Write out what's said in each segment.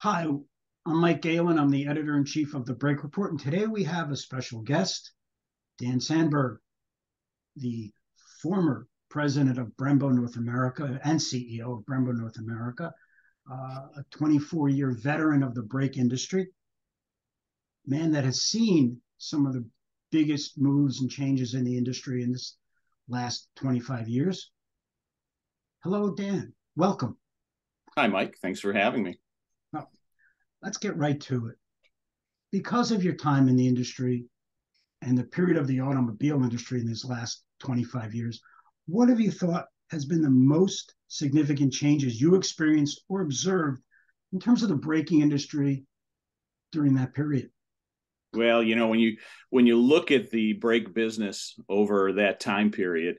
Hi, I'm Mike Galen. I'm the editor-in-chief of the Brake Report, and today we have a special guest, Dan Sandberg, the former president of Brembo North America and CEO of Brembo North America, a 24-year veteran of the brake industry, man that has seen some of the biggest moves and changes in the industry in this last 25 years. Hello, Dan. Welcome. Hi, Mike. Thanks for having me. Well, let's get right to it. Because of your time in the industry and the period of the automobile industry in these last 25 years, what have you thought has been the most significant changes you experienced or observed in terms of the braking industry during that period? Well, when you look at the brake business over that time period,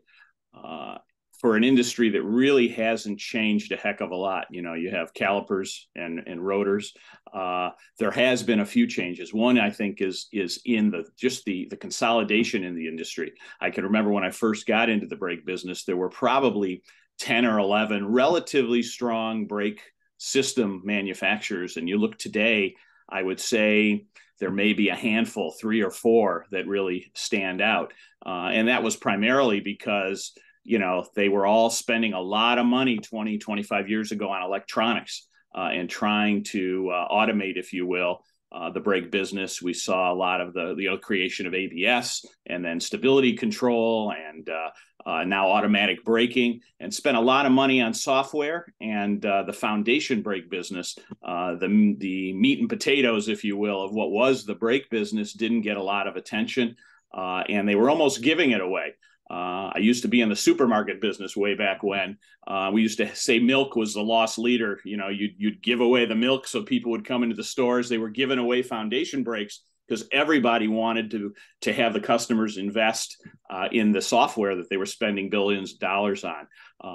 for an industry that really hasn't changed a heck of a lot, you have calipers and rotors. There has been a few changes. One, I think, is in the consolidation in the industry. I can remember when I first got into the brake business, there were probably 10 or 11 relatively strong brake system manufacturers, and you look today, I would say there may be a handful, 3 or 4, that really stand out. And that was primarily because, they were all spending a lot of money 20, 25 years ago on electronics and trying to automate, if you will, the brake business. We saw a lot of the creation of ABS and then stability control and now automatic braking, and spent a lot of money on software. And the foundation brake business, the meat and potatoes, if you will, of what was the brake business didn't get a lot of attention, and they were almost giving it away. I used to be in the supermarket business way back when. We used to say milk was the lost leader. You'd give away the milk so people would come into the stores. They were giving away foundation brakes because everybody wanted to have the customers invest in the software that they were spending billions of dollars on.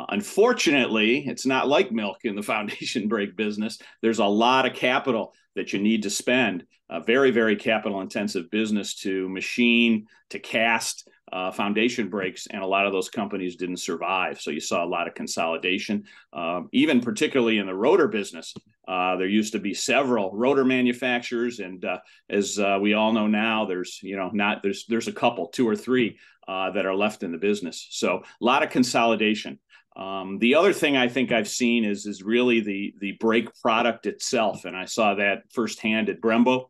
Unfortunately, it's not like milk in the foundation brake business. There's a lot of capital that you need to spend, a very, very capital intensive business to machine, to cast foundation brakes, and a lot of those companies didn't survive. So you saw a lot of consolidation, even particularly in the rotor business. There used to be several rotor manufacturers, and as we all know now, there's a couple, 2 or 3 that are left in the business. So a lot of consolidation. The other thing I think I've seen is really the brake product itself, and I saw that firsthand at Brembo.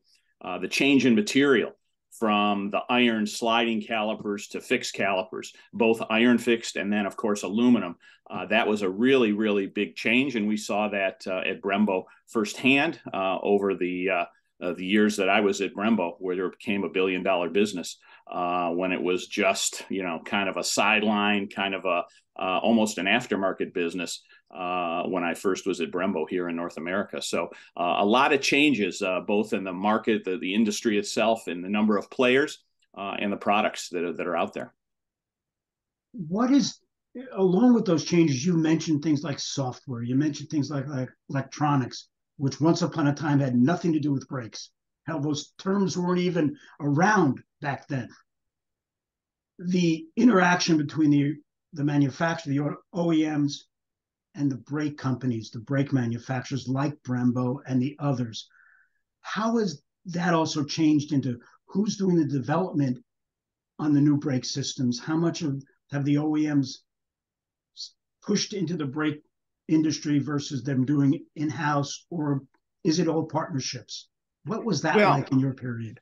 The change in material from the iron sliding calipers to fixed calipers, both iron fixed and then, of course, aluminum. That was a really, really big change, and we saw that at Brembo firsthand over the years that I was at Brembo, where it became $1 billion business when it was just, kind of a sideline, kind of almost an aftermarket business when I first was at Brembo here in North America. So a lot of changes, both in the market, the industry itself, and the number of players and the products that are out there. Along with those changes, you mentioned things like software, you mentioned things like electronics, which once upon a time had nothing to do with brakes. Hell, those terms weren't even around back then. The interaction between the manufacturer, the OEMs, and the brake companies, the brake manufacturers like Brembo and the others, how has that also changed into who's doing the development on the new brake systems? How much have the OEMs pushed into the brake industry versus them doing in-house, or is it all partnerships? What was that like in your period?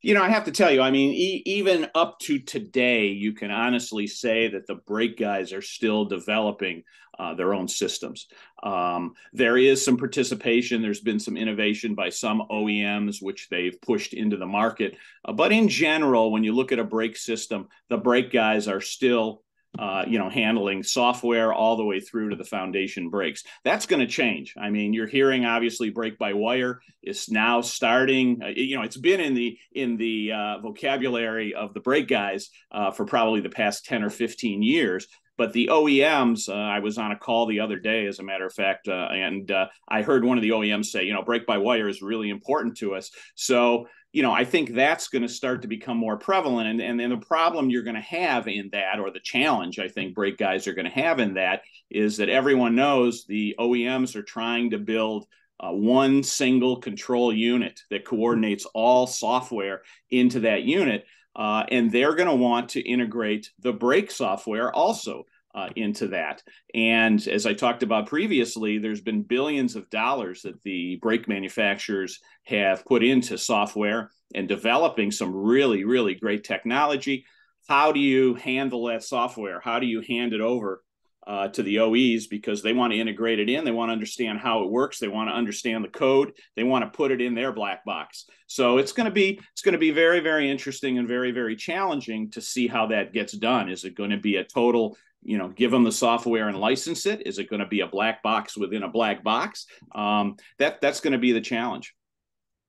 I have to tell you, even up to today, you can honestly say that the brake guys are still developing their own systems. There is some participation. There's been some innovation by some OEMs, which they've pushed into the market. But in general, when you look at a brake system, the brake guys are still handling software all the way through to the foundation brakes. That's going to change. You're hearing, obviously, brake-by-wire is now starting. It's been in the vocabulary of the brake guys for probably the past 10 or 15 years. But the OEMs, I was on a call the other day, as a matter of fact, and I heard one of the OEMs say, brake-by-wire is really important to us. So I think that's going to start to become more prevalent. And then the problem you're going to have in that, or the challenge I think brake guys are going to have in that, is that everyone knows the OEMs are trying to build one single control unit that coordinates all software into that unit. And they're going to want to integrate the brake software also into that. And as I talked about previously, there's been billions of dollars that the brake manufacturers have put into software and developing some really, really great technology. How do you handle that software? How do you hand it over to the OEs, because they want to integrate it in. They want to understand how it works. They want to understand the code. They want to put it in their black box. So it's going to be very, very interesting and very, very challenging to see how that gets done. Is it going to be a total, give them the software and license it? Is it going to be a black box within a black box? That's going to be the challenge.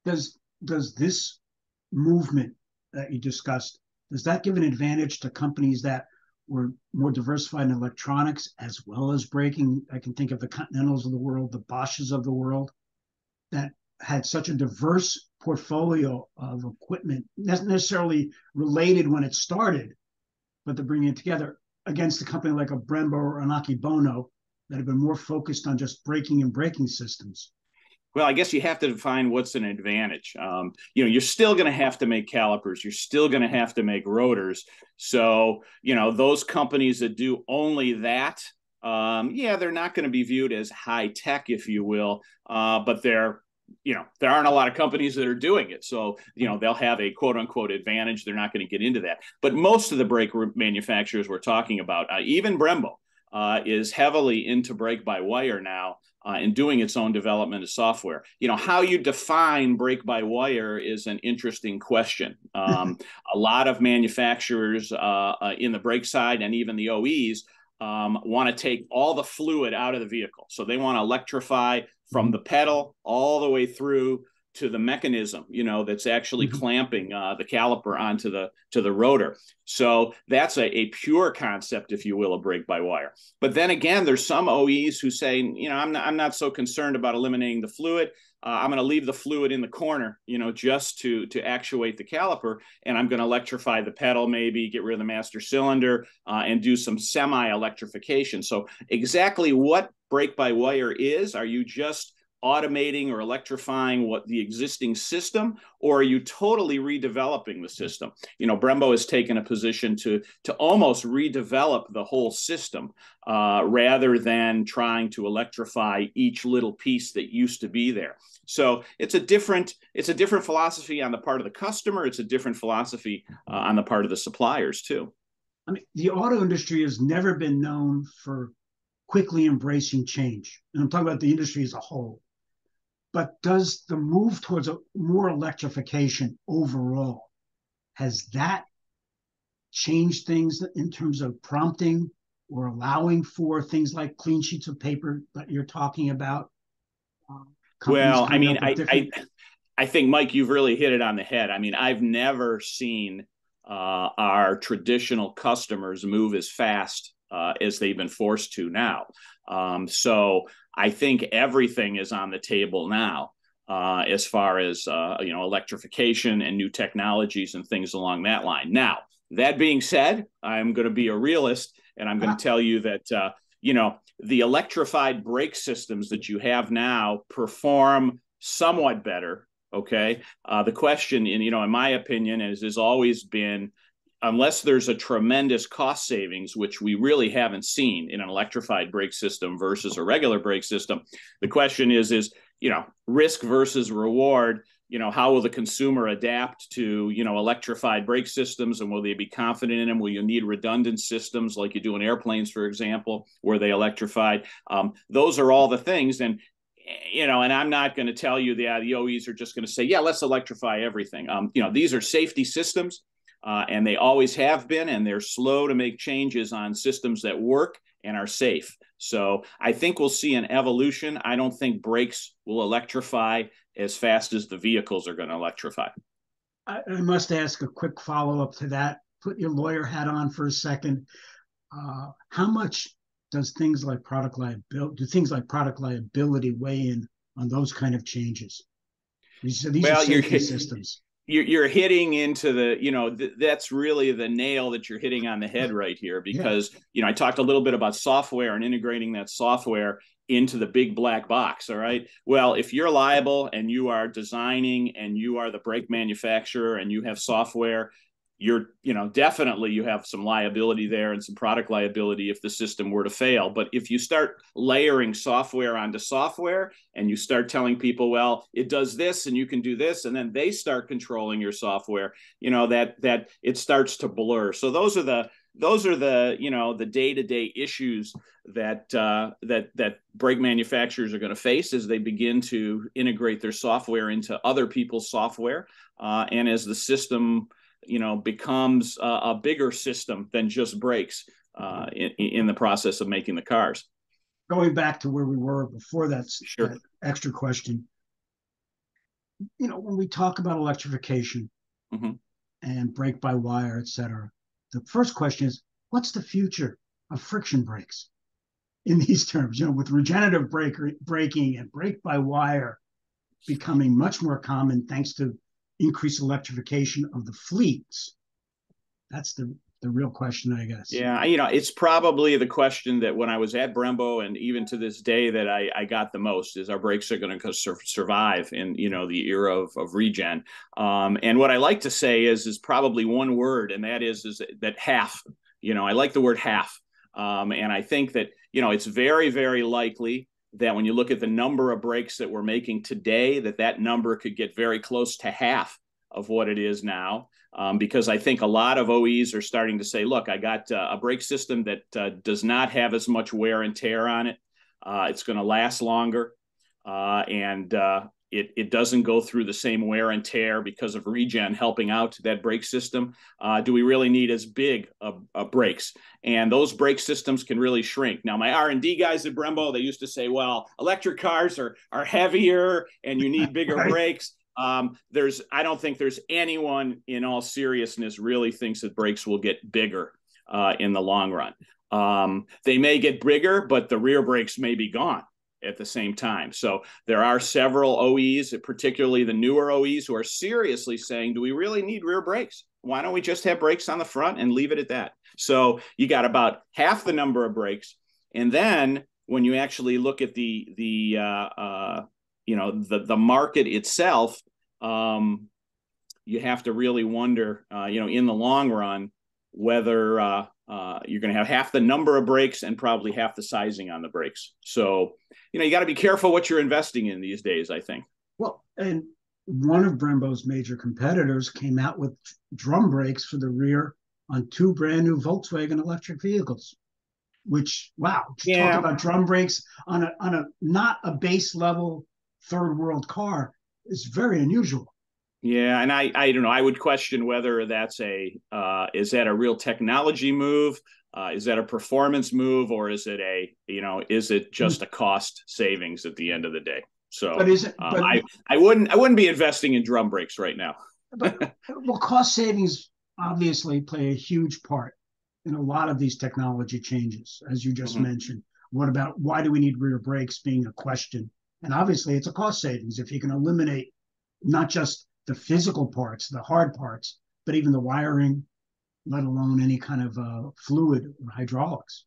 Does this movement that you discussed, does that give an advantage to companies that were more diversified in electronics as well as braking? I can think of the Continentals of the world, the Bosches of the world, that had such a diverse portfolio of equipment, not necessarily related when it started, but they're bringing it together against a company like a Brembo or an Akebono that have been more focused on just braking and braking systems. Well, I guess you have to define what's an advantage. You're still going to have to make calipers. You're still going to have to make rotors. So, those companies that do only that, they're not going to be viewed as high tech, if you will. But there aren't a lot of companies that are doing it. So, they'll have a quote unquote advantage. They're not going to get into that. But most of the brake manufacturers we're talking about, even Brembo, is heavily into brake-by-wire now. And doing its own development of software. How you define brake-by-wire is an interesting question. A lot of manufacturers in the brake side and even the OEs want to take all the fluid out of the vehicle. So they want to electrify from the pedal all the way through to the mechanism, that's actually clamping the caliper onto the rotor. So that's a pure concept, if you will, of brake-by-wire. But then again, there's some OEs who say, I'm not so concerned about eliminating the fluid. I'm going to leave the fluid in the corner, just to actuate the caliper, and I'm going to electrify the pedal, maybe get rid of the master cylinder, and do some semi-electrification. So exactly what brake-by-wire is, are you just automating or electrifying what the existing system, or are you totally redeveloping the system? Brembo has taken a position to almost redevelop the whole system rather than trying to electrify each little piece that used to be there. So it's a different philosophy on the part of the customer. It's a different philosophy on the part of the suppliers too. I mean, the auto industry has never been known for quickly embracing change, and I'm talking about the industry as a whole. But does the move towards more electrification overall, has that changed things in terms of prompting or allowing for things like clean sheets of paper that you're talking about? Well, I mean, I think, Mike, you've really hit it on the head. I mean, I've never seen our traditional customers move as fast as they've been forced to now. So I think everything is on the table now as far as electrification and new technologies and things along that line. Now, that being said, I'm going to be a realist, and I'm going to tell you that the electrified brake systems that you have now perform somewhat better. Okay, the question, in my opinion, has always been, unless there's a tremendous cost savings, which we really haven't seen in an electrified brake system versus a regular brake system, the question is risk versus reward. How will the consumer adapt to, electrified brake systems, and will they be confident in them? Will you need redundant systems like you do in airplanes, for example, where they electrified? Those are all the things. And I'm not going to tell you the OEs are just going to say, yeah, let's electrify everything. These are safety systems. And they always have been, and they're slow to make changes on systems that work and are safe. So I think we'll see an evolution. I don't think brakes will electrify as fast as the vehicles are going to electrify. I must ask a quick follow-up to that. Put your lawyer hat on for a second. How much does things like product liability weigh in on those kind of changes? These are safety systems. You're hitting into that's really the nail that you're hitting on the head right here, because I talked a little bit about software and integrating that software into the big black box. All right. Well, if you're liable and you are designing and you are the brake manufacturer and you have software, you're, definitely you have some liability there and some product liability if the system were to fail. But if you start layering software onto software and you start telling people, well, it does this and you can do this, and then they start controlling your software, that it starts to blur. So those are the the day-to-day issues that brake manufacturers are going to face as they begin to integrate their software into other people's software, and as the system becomes a bigger system than just brakes in the process of making the cars. Going back to where we were before Sure. that extra question, when we talk about electrification Mm-hmm. and brake by wire, et cetera, the first question is, what's the future of friction brakes in these terms? With regenerative braking and brake by wire becoming much more common thanks to increased electrification of the fleets. That's the real question, I guess. Yeah, it's probably the question that when I was at Brembo and even to this day that I got the most is, our brakes are going to survive in the era of regen. And what I like to say is probably one word, and that is that half. I like the word half, and I think that it's very, very likely that when you look at the number of brakes that we're making today, that number could get very close to half of what it is now. Because I think a lot of OEs are starting to say, look, I got a brake system that does not have as much wear and tear on it. It's going to last longer. And it doesn't go through the same wear and tear because of regen helping out that brake system. Do we really need as big brakes? And those brake systems can really shrink. Now, my R&D guys at Brembo, they used to say, well, electric cars are heavier and you need bigger Right. brakes. I don't think there's anyone in all seriousness really thinks that brakes will get bigger in the long run. They may get bigger, but the rear brakes may be gone at the same time. So there are several OEs, particularly the newer OEs, who are seriously saying, do we really need rear brakes? Why don't we just have brakes on the front and leave it at that? So you got about half the number of brakes. And then when you actually look at the market itself, you have to really wonder, in the long run, whether you're going to have half the number of brakes and probably half the sizing on the brakes. So, you got to be careful what you're investing in these days, I think. Well, and one of Brembo's major competitors came out with drum brakes for the rear on 2 brand new Volkswagen electric vehicles, which, wow, talk about drum brakes on a not a base level third world car is very unusual. Yeah, and I don't know. I would question whether that's is that a real technology move? Is that a performance move, or is it is it just a cost savings at the end of the day? So, I wouldn't be investing in drum brakes right now. Well, cost savings obviously play a huge part in a lot of these technology changes, as you just mentioned. What about why do we need rear brakes being a question? And obviously, it's a cost savings if you can eliminate not just the physical parts, the hard parts, but even the wiring, let alone any kind of fluid or hydraulics.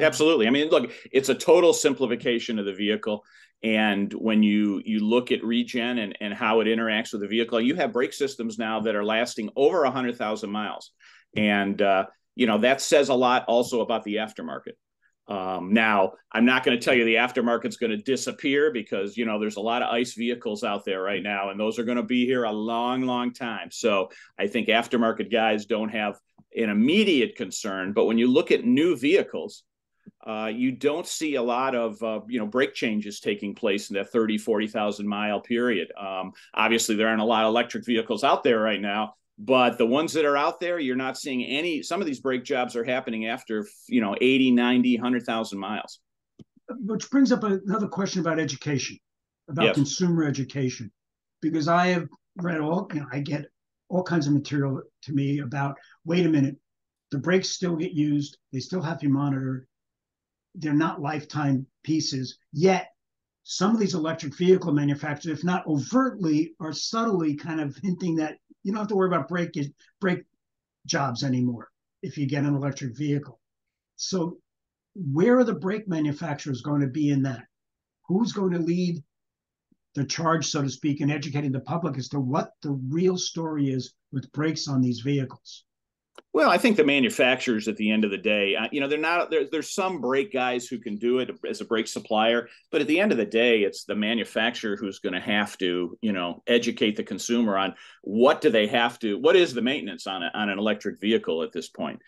Absolutely. I mean, look, it's a total simplification of the vehicle. And when you look at regen and how it interacts with the vehicle, you have brake systems now that are lasting over 100,000 miles. And, that says a lot also about the aftermarket. Now, I'm not going to tell you the aftermarket's going to disappear because, there's a lot of ICE vehicles out there right now, and those are going to be here a long, long time. So I think aftermarket guys don't have an immediate concern. But when you look at new vehicles, you don't see a lot of, brake changes taking place in that 30, 40,000 mile period. Obviously, there aren't a lot of electric vehicles out there right now. But the ones that are out there, you're not seeing any. Some of these brake jobs are happening after, 80, 90, 100,000 miles. Which brings up another question about education, about consumer education, because I have read I get all kinds of material to me about, wait a minute, the brakes still get used. They still have to be monitored. They're not lifetime pieces. Yet some of these electric vehicle manufacturers, if not overtly, are subtly kind of hinting that you don't have to worry about brake jobs anymore if you get an electric vehicle. So where are the brake manufacturers going to be in that? Who's going to lead the charge, so to speak, in educating the public as to what the real story is with brakes on these vehicles? Well, I think the manufacturers at the end of the day, they're not, there's some brake guys who can do it as a brake supplier, but at the end of the day, it's the manufacturer who's going to have to, educate the consumer on what is the maintenance on an electric vehicle at this point.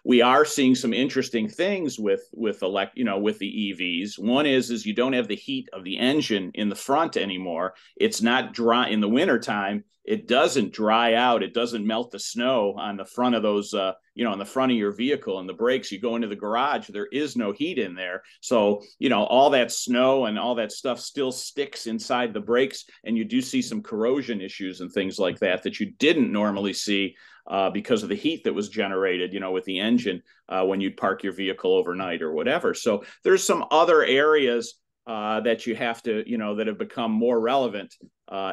We are seeing some interesting things with the EVs. One is you don't have the heat of the engine in the front anymore. It's not dry in the wintertime. It doesn't dry out. It doesn't melt the snow on the front of those, on the front of your vehicle and the brakes. You go into the garage, there is no heat in there. So, all that snow and all that stuff still sticks inside the brakes. And you do see some corrosion issues and things like that you didn't normally see because of the heat that was generated, with the engine when you'd park your vehicle overnight or whatever. So there's some other areas that you have to, that have become more relevant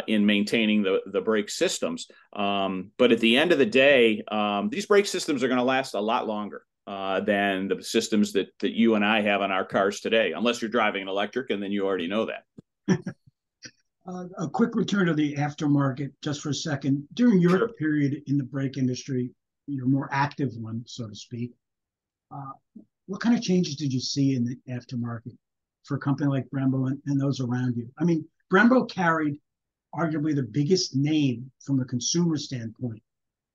in maintaining the brake systems. But at the end of the day, these brake systems are going to last a lot longer than the systems that you and I have on our cars today, unless you're driving an electric, and then you already know that. A quick return to the aftermarket just for a second. During your period in the brake industry, your more active one, so to speak, what kind of changes did you see in the aftermarket for a company like Brembo and those around you? I mean, Brembo carried arguably the biggest name from a consumer standpoint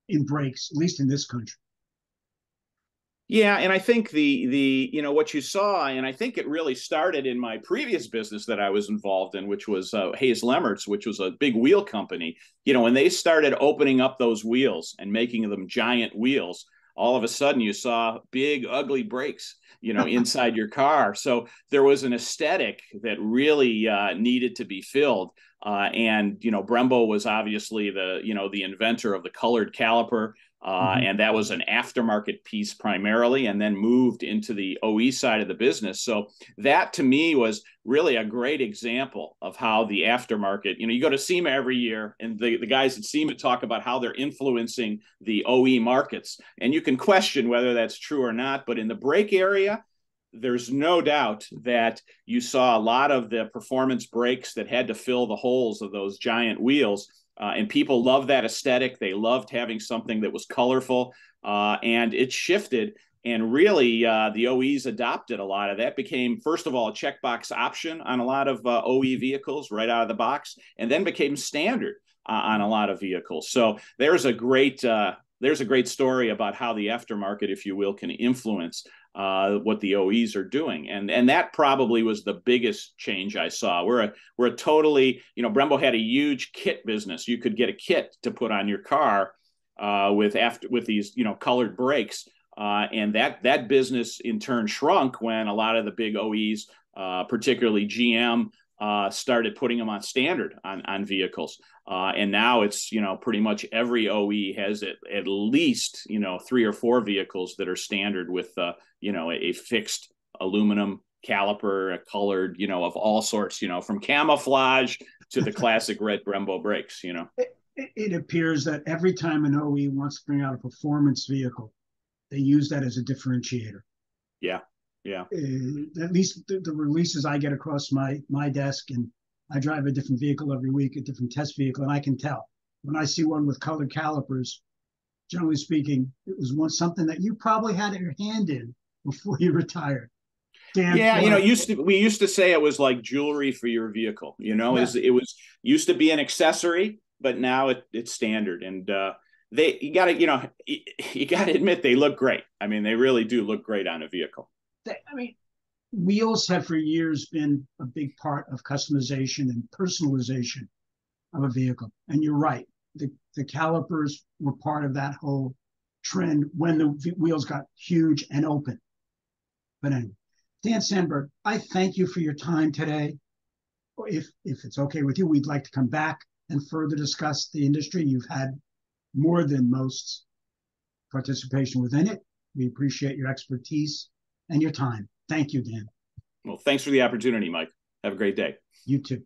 in brakes, at least in this country. Yeah, and I think the what you saw, and I think it really started in my previous business that I was involved in, which was Hayes Lemmerz, which was a big wheel company. When they started opening up those wheels and making them giant wheels, all of a sudden you saw big, ugly brakes, inside your car. So there was an aesthetic that really needed to be filled. And Brembo was obviously the inventor of the colored caliper. And that was an aftermarket piece primarily, and then moved into the OE side of the business. So that to me was really a great example of how the aftermarket, you go to SEMA every year, and the guys at SEMA talk about how they're influencing the OE markets. And you can question whether that's true or not, but in the brake area, there's no doubt that you saw a lot of the performance brakes that had to fill the holes of those giant wheels. And people loved that aesthetic. They loved having something that was colorful, and it shifted. And really, the OEs adopted a lot of that. Became, first of all, a checkbox option on a lot of OE vehicles right out of the box, and then became standard on a lot of vehicles. So there's a great story about how the aftermarket, if you will, can influence what the OEs are doing. And that probably was the biggest change I saw. We're a totally, Brembo had a huge kit business. You could get a kit to put on your car with these, colored brakes. And that business in turn shrunk when a lot of the big OEs, particularly GM, started putting them on standard on vehicles. And now it's, pretty much every OE has at least, 3 or 4 vehicles that are standard with, a fixed aluminum caliper, colored, of all sorts, from camouflage to the classic red Brembo brakes, It appears that every time an OE wants to bring out a performance vehicle, they use that as a differentiator. Yeah. Yeah. At least the releases I get across my desk, and I drive a different vehicle every week, a different test vehicle, and I can tell when I see one with colored calipers, generally speaking, it was something that you probably had your hand in before you retired. Dan, yeah, we used to say it was like jewelry for your vehicle. Yeah. It was used to be an accessory, but now it's standard. And you got to admit they look great. I mean, they really do look great on a vehicle. Wheels have for years been a big part of customization and personalization of a vehicle. And you're right. The calipers were part of that whole trend when the wheels got huge and open. But anyway, Dan Sandberg, I thank you for your time today. If it's okay with you, we'd like to come back and further discuss the industry. You've had more than most participation within it. We appreciate your expertise and your time. Thank you, Dan. Well, thanks for the opportunity, Mike. Have a great day. You too.